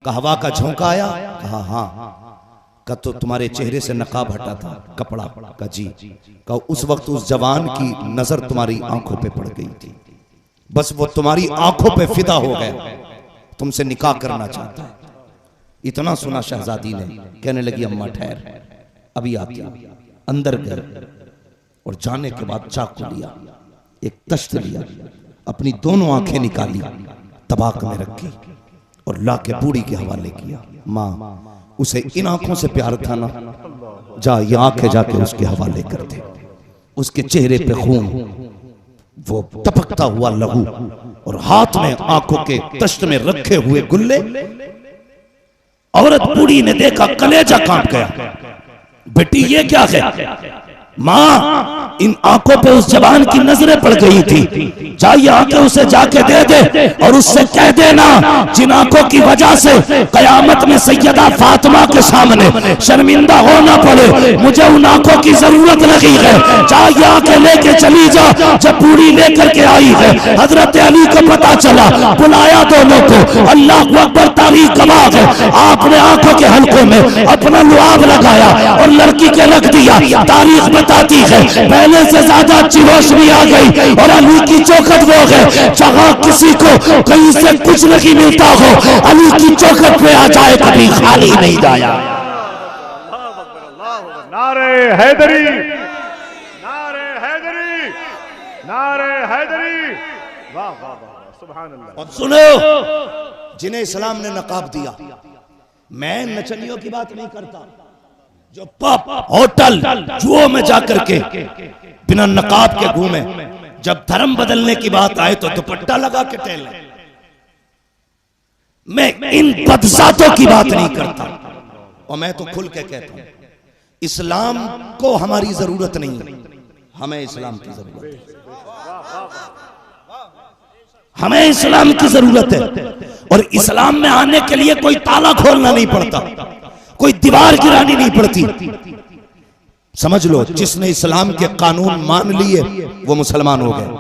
कहा हवा का झोंका आया? कहा हाँ। का तो तुम्हारे चेहरे से नकाब हटा था, कपड़ा का? जी। कहा उस वक्त उस जवान की नजर तुम्हारी आंखों पे पड़ गई थी, बस वो तुम्हारी आंखों पे फिदा हो गया, तुमसे निकाह करना चाहता है। इतना सुना शहजादी ने, कहने लगी अम्मा ठहर, अभी आती। अंदर गए और जाने के बाद चाकू लिया, एक तश्त लिया, अपनी दोनों आंखें निकाली, तबाक में रखी और लाके बूढ़ी के हवाले किया। माँ, उसे इन आंखों से प्यार था ना, जा ये आंखें जाके उसके हवाले कर दे। उसके चेहरे पे खून, वो टपकता हुआ लहू और हाथ में आंखों के तश्त में रखे हुए गुल्ले। औरत बूढ़ी ने देखा, कलेजा कांप गया। बेटी ये क्या है? माँ, इन आंखों पे उस जवान की नजरें पड़ गई थी, जाइए आके उसे जाके दे दे और उससे कह देना जिन आंखों की वजह से कयामत में सैयदा फातिमा के सामने शर्मिंदा होना पड़े, मुझे उन आंखों की जरूरत नहीं है, जाइए आके लेके चली जा। जब बूढ़ी लेकर के आई है, हजरत अली को पता चला, बुलाया दोनों को, अल्लाह अकबर, तारीख गवाह है, आपने आंखों के हल्कों में अपना लुआब लगाया और लड़की के रख दिया। तारीख बताती है पहले से ज्यादा अच्छी रोशनी आ गई और अली की चौखट वो है जहां किसी को कहीं से कुछ नहीं मिलता हो, अली की चौखट पे आ जाए, कभी खाली नहीं जाया। नारे हैदरी, नारे हैदरी, नारे हैदरी, वाह वाह वाह, सुभान अल्लाह। और सुनो, जिन्हें इस्लाम ने नकाब दिया, मैं नचनियों की बात नहीं करता, जो पब, होटल, जुओ में जाकर के बिना नकाब के घूमे, जब धर्म बदलने की बात आए तो दुपट्टा लगा के टहले। मैं इन बदजातों की बात नहीं करता, और मैं तो खुल के कहता हूं, इस्लाम को हमारी जरूरत नहीं है, हमें इस्लाम की जरूरत है। हमें इस्लाम की जरूरत है, और इस्लाम में आने के लिए कोई ताला खोलना नहीं पड़ता, कोई दीवार गिरानी नहीं पड़ती। समझ लो, जिसने इस्लाम के कानून मान लिए वो मुसलमान हो गए,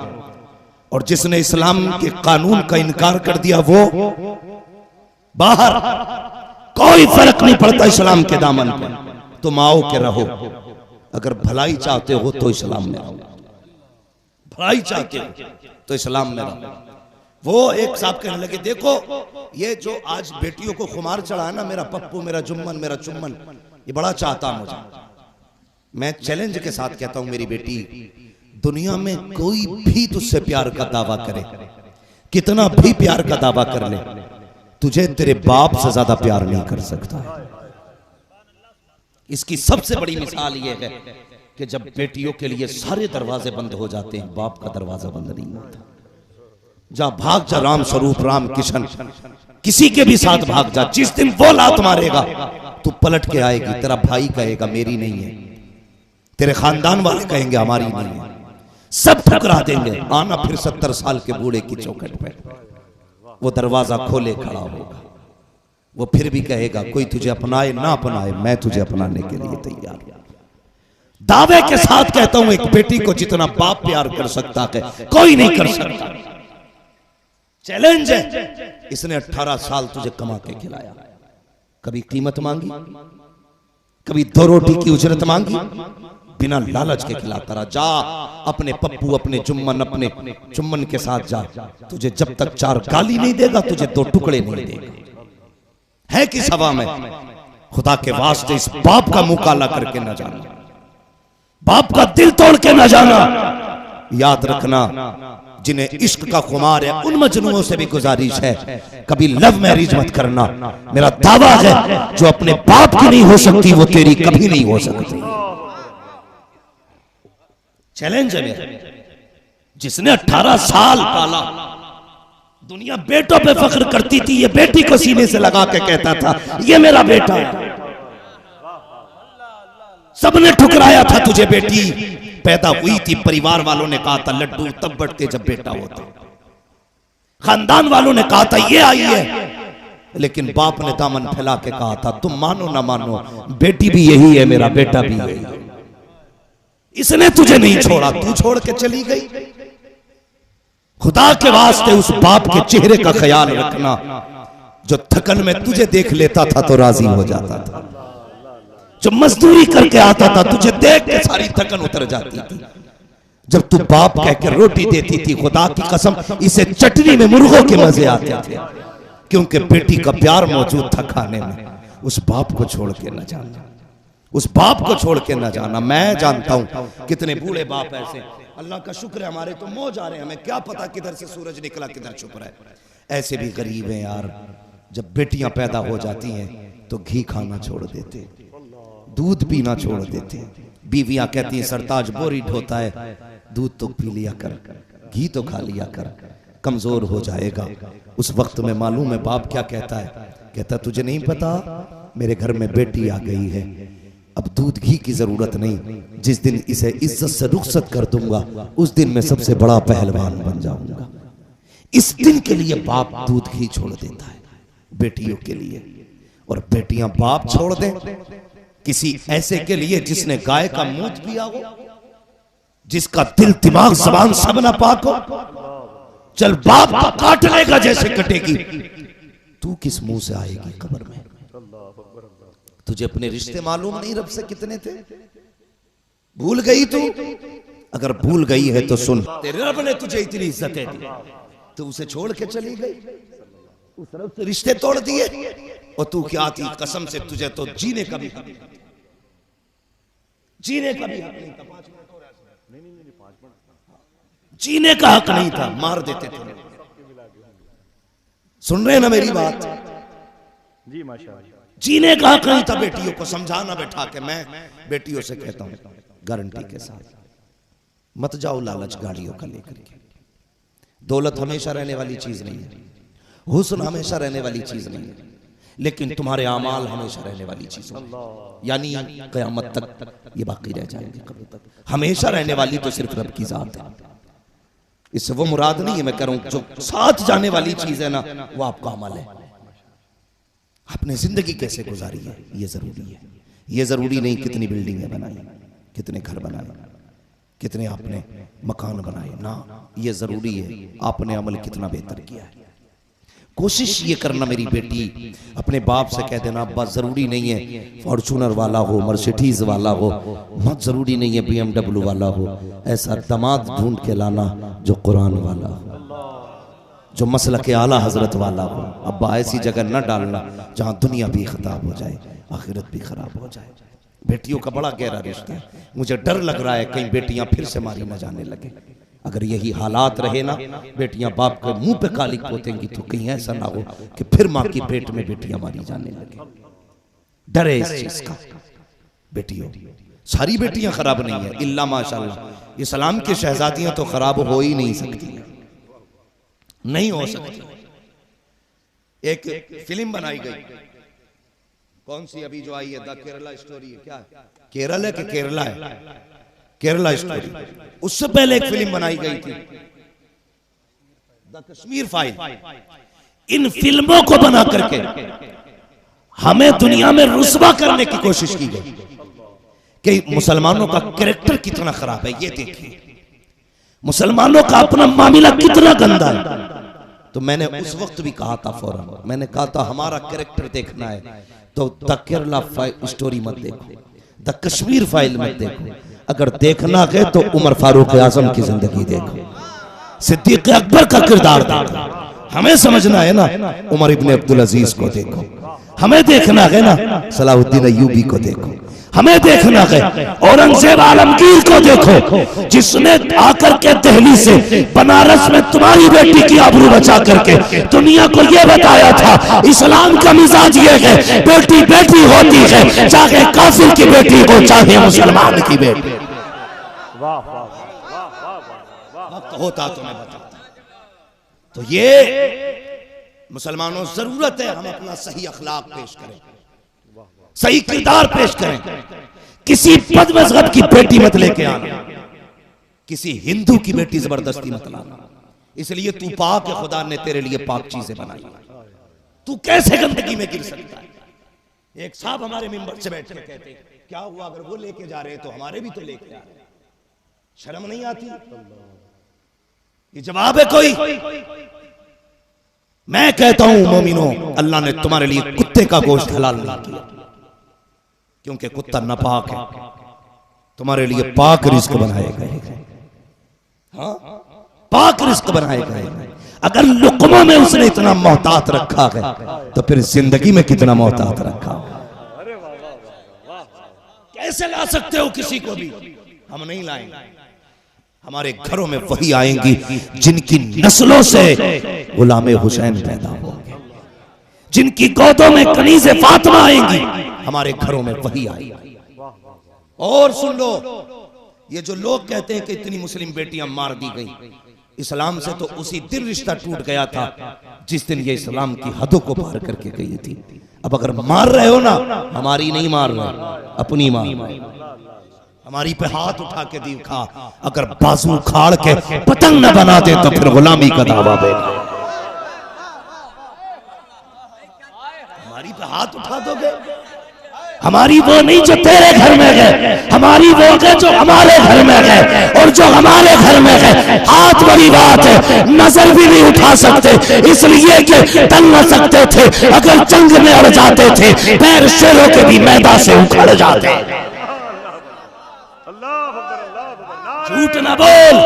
और जिसने इस्लाम के कानून का इनकार कर दिया वो बाहर। कोई फर्क नहीं पड़ता इस्लाम के दामन पर, तुम आओ के रहो। अगर भलाई चाहते हो तो इस्लाम में रहो, भलाई चाहते हो तो इस्लाम में रहो। वो एक साहब कहने लगे, देखो ये जो आज बेटियों को खुमार चढ़ा है ना, मेरा पप्पू, मेरा जुम्मन, मेरा चुम्मन, ये बड़ा चाहता मुझे। मैं चैलेंज के साथ कहता हूं, मेरी बेटी, दुनिया में कोई भी तुझसे प्यार का दावा करे, कितना भी प्यार का दावा कर ले, तुझे तेरे बाप से ज्यादा प्यार नहीं कर सकता। इसकी सबसे बड़ी मिसाल यह है कि जब बेटियों के लिए सारे दरवाजे बंद हो जाते हैं, बाप का दरवाजा बंद नहीं होता। जा भाग जा, राम स्वरूप, राम किशन, किसी के भी साथ भाग जा। जिस दिन वो लात मारेगा तू पलट के आएगी, तेरा भाई कहेगा मेरी नहीं है, तेरे खानदान वाले कहेंगे हमारी नहीं है, सब ठुकरा देंगे। आना फिर 70 साल के बूढ़े की चौखट पे, वो दरवाजा खोले खड़ा होगा, वो फिर भी कहेगा कोई तुझे अपनाए ना अपनाए, मैं तुझे अपनाने के लिए तैयार हूं। दावे के साथ कहता हूं, एक बेटी को जितना बाप प्यार कर सकता है कोई नहीं कर सकता। चैलेंज है, इसने 18 साल तुझे कमा के खिलाया, कभी कीमत मांगी, कभी 2 रोटी की उजरत मांगी, बिना लालच के खिलाता रहा। जा अपने पप्पू, अपने जुम्मन, अपने चुम्मन के साथ जा, तुझे जब तक 4 गाली नहीं देगा तुझे 2 टुकड़े नहीं देगा। है किस हवा में? खुदा के वास्ते इस बाप का मुंह काला करके न जाना, बाप का दिल तोड़ के न जाना। याद रखना, जिन्हें इश्क का खुमार है उन मजनूओं से भी गुजारिश है, कभी लव मैरिज मत करना। मेरा दावा है जो अपने बाप की नहीं हो सकती वो तेरी कभी नहीं हो सकती। चैलेंज है मेरा। जिसने 18 साल पाला, दुनिया बेटों पे फख्र करती थी, ये बेटी को सीने से लगा के कहता था ये मेरा बेटा है। सबने ठुकराया था, तुझे बेटी पैदा हुई थी, परिवार वालों ने कहा था लड्डू तब बढ़ते जब बेटा होता, खानदान वालों ने कहा था ये आई है, लेकिन बाप ने दामन फैला के कहा था तुम मानो ना मानो बेटी भी यही है, मेरा बेटा भी यही है। इसने तुझे नहीं छोड़ा, तू छोड़ के चली गई। खुदा के वास्ते उस बाप के चेहरे का ख्याल रखना जो थकन में तुझे देख लेता था तो राजी हो जाता था, जो मजदूरी करके आता था तुझे देख के सारी थकन उतर जाती थी। जब तू बाप कह के रोटी देती थी, खुदा की कसम इसे चटनी में मुर्गों के मजे आते थे, क्योंकि बेटी का प्यार मौजूद था खाने में। उस बाप को छोड़ के न जाना, उस बाप को छोड़ के न जाना। मैं जानता हूं कितने बूढ़े बाप ऐसे, अल्लाह का शुक्र है हमारे तो मौज आ रहे हैं, हमें क्या पता किधर से सूरज निकला किधर छुप रहा है। ऐसे भी गरीब हैं यार, जब बेटियां पैदा हो जाती हैं तो घी खाना छोड़ देते, दूध पीना छोड़ देते। बीवियां कहती हैं सरताज बोरी ढोता है, दूध तो पी लिया कर, घी तो खा लिया कर, कमजोर हो जाएगा। उस वक्त में मालूम है बाप क्या कहता है, कहता तुझे नहीं पता मेरे घर में बेटी आ गई है, अब दूध घी की जरूरत नहीं, जिस दिन इसे इज्जत से रुखसत कर दूंगा उस दिन मैं सबसे बड़ा पहलवान बन जाऊंगा। इस दिन के लिए बाप दूध घी छोड़ देता है बेटियों के लिए। और बेटियां बाप छोड़ दें किसी ऐसे के लिए जिसने गाय का मूत पिया हो, जिसका दिल दिमाग जबान सब ना पाक हो, चल बाप का काट लेगा जैसे कटेगी, तू किस मुंह से आएगी कब्र में। तुझे अपने रिश्ते मालूम नहीं रब से कितने थे, भूल गई तू? अगर भूल गई है तो सुन, तेरे रब ने तुझे इतनी इज्जतें दी, तू उसे छोड़ के चली गई, उस रब से रिश्ते तोड़ दिए। और तू क्या थी कसम से, तुझे तो जीने का भी जीने का भी हक नहीं था, जीने का हक नहीं था, मार देते थे। सुन रहे ना मेरी बात जी माशाअल्लाह। जीने का हक नहीं था बेटियों को। समझाना बैठा के मैं बेटियों से कहता हूं गारंटी के साथ, मत जाओ लालच गाड़ियों का लेकर के। दौलत हमेशा रहने वाली चीज नहीं है, हुस्न हमेशा रहने वाली चीज नहीं है, लेकिन तुम्हारे आमाल हमेशा रहने वाली चीज है, यानी कयामत तक ये बाकी रह जाएंगे। कभी तक हमेशा रहने वाली तो सिर्फ रब की जात है। इससे वो मुराद नहीं है मैं कह रहा हूं जो साथ जाने वाली चीज है ना वो आपका अमल है। आपने जिंदगी कैसे गुजारी है ये जरूरी है। ये जरूरी नहीं कितनी बिल्डिंगें बनाई, कितने घर बनाए, कितने आपने मकान बनाए, ना ये जरूरी है आपने अमल कितना बेहतर किया है। कोशिश ये करना मेरी बेटी, अपने बाप से कह देना अब्बा जरूरी नहीं है फॉर्चूनर वाला हो, मर्सिडीज वाला हो, बहुत जरूरी नहीं है BMW वाला हो, ऐसा दामाद ढूंढ के लाना जो कुरान वाला हो, जो मसलक के आला हजरत वाला हो। अब्बा ऐसी जगह न डालना जहां दुनिया भी खराब हो जाए आखिरत भी खराब हो जाए। बेटियों का बड़ा गहरा रिश्ता है, मुझे डर लग रहा है कहीं बेटियां फिर से मारी न जाने लगे। अगर यही हालात रहे ना, बेटियां बाप के मुंह पे काली पोतेंगी तो कहीं ऐसा ना हो कि फिर मां की पेट में बेटियां मारी जाने लगे। डर है इस चीज का। बेटियों सारी बेटियां खराब नहीं है, इल्ला माशाल्लाह इस्लाम की शहजादियां तो खराब हो ही नहीं सकती, नहीं हो सकती। एक फिल्म बनाई गई, कौन सी अभी जो आई है, द केरला स्टोरी है, क्या केरल है कि केरला है, केरला स्टोरी। उससे पहले एक फिल्म बनाई गई थी द कश्मीर फाइल। इन फिल्मों को बना करके हमें दुनिया में रुस्वा करने की कोशिश की गई कि मुसलमानों का कैरेक्टर कितना खराब है, ये देखिए मुसलमानों का अपना मामला कितना गंदा है। तो मैंने उस वक्त भी कहा था, फौरन मैंने कहा था हमारा कैरेक्टर देखना है तो द केरला स्टोरी मत देखो, द कश्मीर फाइल मत देखो, अगर देखना है तो उमर फारूक आजम की जिंदगी देखो, सिद्दीक अकबर का किरदार देखो। हमें समझना है ना उमर इब्ने अब्दुल अजीज को देखो, हमें देखना है ना सलाहुद्दीन अय्यूबी को देखो, हमें देखना है औरंगजेब आलमगीर को देखो जिसने आकर के दिल्ली से बनारस में तुम्हारी बेटी की आबरू बचा करके दुनिया को यह बताया था इस्लाम का मिजाज ये है बेटी बेटी होती है, चाहे काफिर की बेटी हो चाहे मुसलमान की बेटी। वक्त होता तो मैं बताता। तो ये मुसलमानों जरूरत है हम अपना सही अखलाक पेश करें, सही किरदार पेश करें। किसी बदमज़हब की बेटी मत लेके आना, किसी हिंदू की बेटी जबरदस्ती मत लाना। इसलिए तू पाक है, खुदा ने तेरे लिए पाक चीजें बनाई, तू कैसे गंदगी में गिर सकता है। एक साहब हमारे मिंबर से बैठ के कहते क्या हुआ अगर वो लेके जा रहे तो हमारे भी तो लेके आ रहे, शर्म नहीं आती? ये जवाब है कोई? मैं कहता हूं मोमिनो, अल्लाह ने तुम्हारे लिए कुत्ते का गोश्त हलाल नहीं किया, क्योंकि कुत्ता नापाक है। तुम्हारे लिए पाक रिस्क बनाए गए, हाँ पाक रिस्क बनाए गए। अगर लुकमों में उसने इतना मोहतात रखा है तो फिर जिंदगी में कितना मोहतात रखा। कैसे ला सकते हो किसी को भी? हम नहीं लाएंगे। हमारे घरों में वही आएंगी जिनकी नस्लों से गुलाम हुसैन पैदा होंगे, जिनकी गोदों में कनीज़े फातिमा आएंगी, हमारे घरों में वही आएगी। और सुन लो, ये जो लोग कहते हैं कि इतनी मुस्लिम बेटियां मार दी गई, इस्लाम से तो उसी दिन रिश्ता टूट गया था जिस दिन ये इस्लाम की हदों को पार करके गई थी। अब अगर मार रहे हो ना, हमारी नहीं मार रहे, अपनी मार, हमारी पे हाथ उठा के दिखा। अगर बाजू उखाड़ के पतंग न बना दे तो फिर गुलामी का दावा देगा। हमारी पे हाथ उठा दोगे? हमारी वो नहीं जो तेरे घर में गए, हमारी वो गए जो हमारे घर में गए, और जो हमारे घर में गए हाथ बड़ी बात है, नजर भी नहीं उठा सकते, इसलिए कि टल न सकते थे। अगर जंग में अड़ जाते थे, पैर शेरों के भी मैदान से उखड़ जाते। झूठ ना बोल।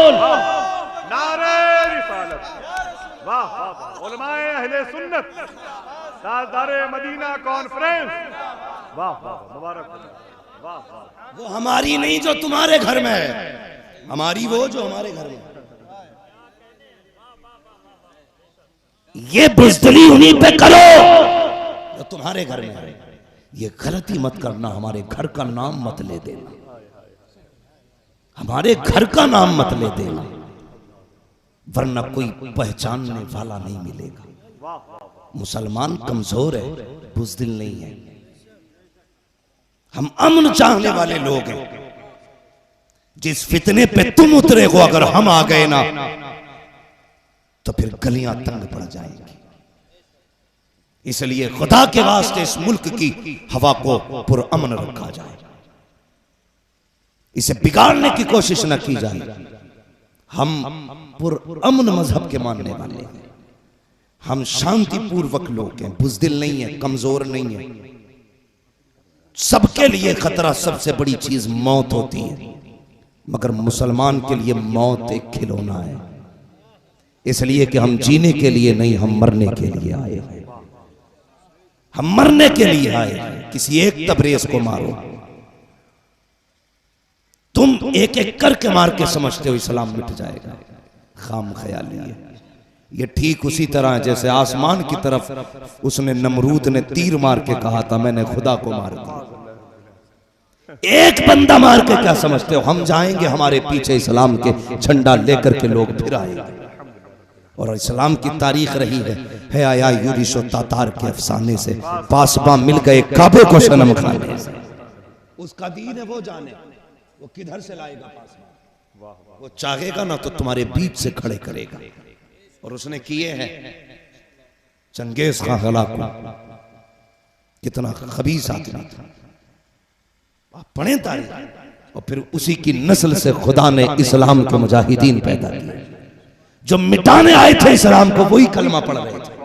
नारे रिसालत, वाह वाह, उलमाए अहले सुन्नत, ताजदारे मदीना कॉन्फ्रेंस, वाह वाह, मुबारक, वाह वाह। वो हमारी नहीं जो तुम्हारे घर में है, हमारी वो जो हमारे घर में है। ये बुज़दिली उन्हीं पे करो जो तुम्हारे घर में है। ये गलती मत करना, हमारे घर का नाम मत ले देना, हमारे घर का नाम मत ले देना, वरना कोई पहचानने वाला नहीं मिलेगा। मुसलमान कमजोर है, बुज़दिल नहीं है। हम अमन चाहने वाले लोग हैं। जिस फितने पे तुम उतरे हो, अगर हम आ गए ना तो फिर गलियां तंग पड़ जाएंगी। इसलिए खुदा के वास्ते इस मुल्क की हवा को पुरअमन रखा जाए, इसे बिगाड़ने की कोशिश न की जाए। हम पुरअमन मजहब के मानने वाले हैं, हम शांतिपूर्वक लोग हैं, बुज़दिल नहीं है, कमजोर नहीं है। सबके लिए खतरा, सबसे बड़ी चीज मौत होती है, मगर मुसलमान के लिए मौत एक खिलौना है। इसलिए कि हम जीने के लिए नहीं, हम मरने के लिए आए हैं। हम मरने के लिए आए हैं। किसी एक तबरेज को मारो, तुम एक एक करके मार के समझते हो इस्लाम मिट जाएगा, खाम ख्याली है। ये ठीक उसी तरह जैसे आसमान की तरफ उसने नमरूद ने तीर मार के कहा था मैंने खुदा को मार दिया। एक बंदा मार के क्या समझते हो? हम जाएंगे, हमारे पीछे इस्लाम के झंडा लेकर के लोग फिर आएंगे। और इस्लाम की तारीख रही है आया यूरिशो तातार के अफसाने से पासबा मिल गए काबे को सनम खाने से। उसका दीन है, वो जाने वो किधर से लाएगा पासबा। वो चाहेगा ना तो तुम्हारे बीच से खड़े करेगा। और उसने किए हैं। चंगेज खां हलाकू कितना खबीस आदमी था, आप पढ़ें तारीख। और फिर उसी की नस्ल से खुदा ने इस्लाम के मुजाहिदीन पैदा किए, जो मिटाने आए थे इस्लाम को, वही कलमा पढ़ रहे थे।